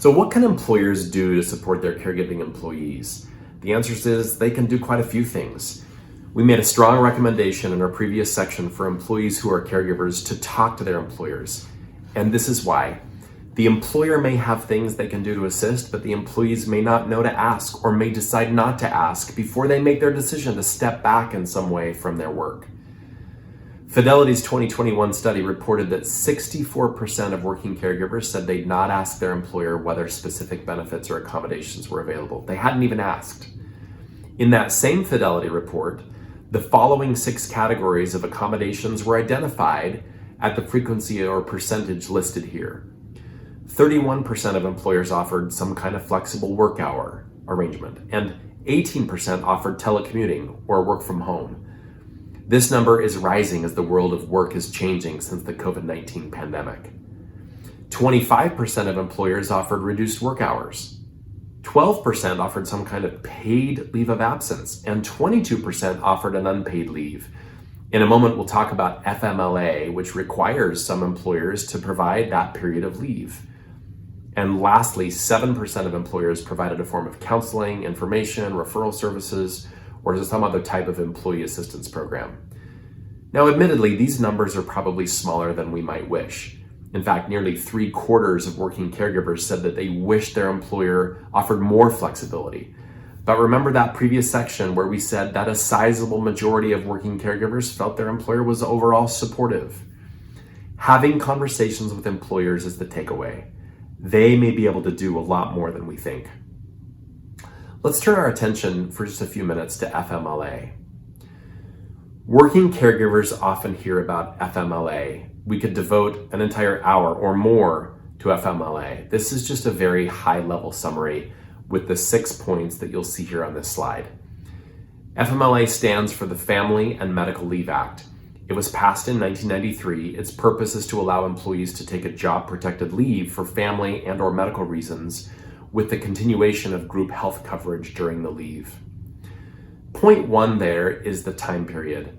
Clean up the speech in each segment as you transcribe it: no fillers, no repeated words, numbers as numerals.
So what can employers do to support their caregiving employees? The answer is they can do quite a few things. We made a strong recommendation in our previous section for employees who are caregivers to talk to their employers. And this is why. The employer may have things they can do to assist, but the employees may not know to ask or may decide not to ask before they make their decision to step back in some way from their work. Fidelity's 2021 study reported that 64% of working caregivers said they'd not ask their employer whether specific benefits or accommodations were available. They hadn't even asked. In that same Fidelity report, the following 6 categories of accommodations were identified at the frequency or percentage listed here. 31% of employers offered some kind of flexible work hour arrangement, and 18% offered telecommuting or work from home. This number is rising as the world of work is changing since the COVID-19 pandemic. 25% of employers offered reduced work hours. 12% offered some kind of paid leave of absence, and 22% offered an unpaid leave. In a moment, we'll talk about FMLA, which requires some employers to provide that period of leave. And lastly, 7% of employers provided a form of counseling, information, referral services, or some other type of employee assistance program. Now, admittedly, these numbers are probably smaller than we might wish. In fact, nearly 3/4 of working caregivers said that they wish their employer offered more flexibility. But remember that previous section where we said that a sizable majority of working caregivers felt their employer was overall supportive. Having conversations with employers is the takeaway. They may be able to do a lot more than we think. Let's turn our attention for just a few minutes to FMLA. Working caregivers often hear about FMLA. We could devote an entire hour or more to FMLA. This is just a very high-level summary with the 6 points that you'll see here on this slide. FMLA stands for the Family and Medical Leave Act. It was passed in 1993. Its purpose is to allow employees to take a job-protected leave for family and/or medical reasons with the continuation of group health coverage during the leave. Point 1 there is the time period.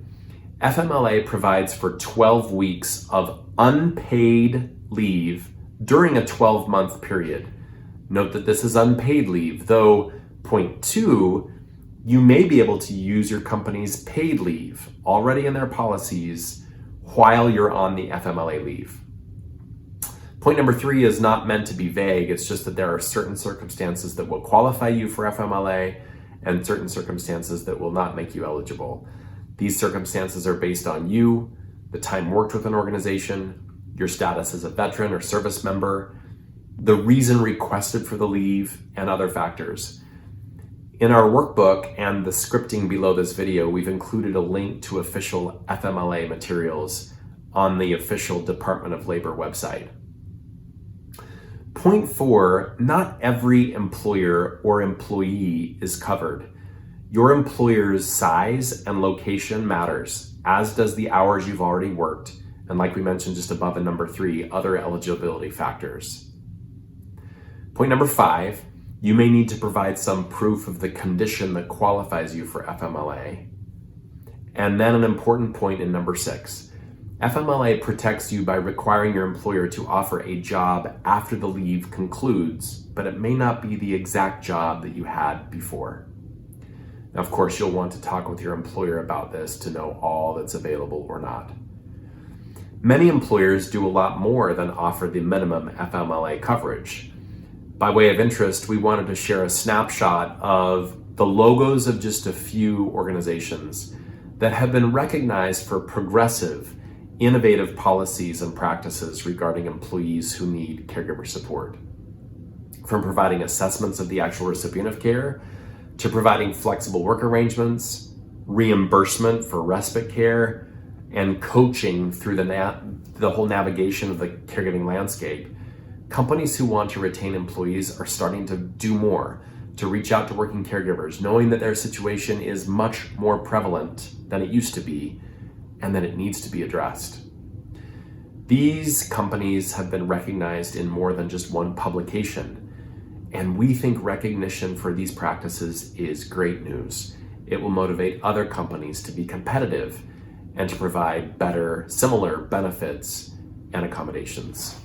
FMLA provides for 12 weeks of unpaid leave during a 12-month period. Note that this is unpaid leave, though point 2, you may be able to use your company's paid leave already in their policies while you're on the FMLA leave. Point number 3 is not meant to be vague. It's just that there are certain circumstances that will qualify you for FMLA and certain circumstances that will not make you eligible. These circumstances are based on you, the time worked with an organization, your status as a veteran or service member, the reason requested for the leave, and other factors. In our workbook and the scripting below this video, we've included a link to official FMLA materials on the official Department of Labor website. Point 4, not every employer or employee is covered. Your employer's size and location matters, as does the hours you've already worked, and like we mentioned just above in number 3, other eligibility factors. Point number 5, you may need to provide some proof of the condition that qualifies you for FMLA. And then an important point in number 6, FMLA protects you by requiring your employer to offer a job after the leave concludes, but it may not be the exact job that you had before. Now, of course, you'll want to talk with your employer about this to know all that's available or not. Many employers do a lot more than offer the minimum FMLA coverage. By way of interest, we wanted to share a snapshot of the logos of just a few organizations that have been recognized for progressive, innovative policies and practices regarding employees who need caregiver support. From providing assessments of the actual recipient of care, to providing flexible work arrangements, reimbursement for respite care, and coaching through the whole navigation of the caregiving landscape, companies who want to retain employees are starting to do more to reach out to working caregivers, knowing that their situation is much more prevalent than it used to be and that it needs to be addressed. These companies have been recognized in more than just one publication, and we think recognition for these practices is great news. It will motivate other companies to be competitive and to provide better, similar benefits and accommodations.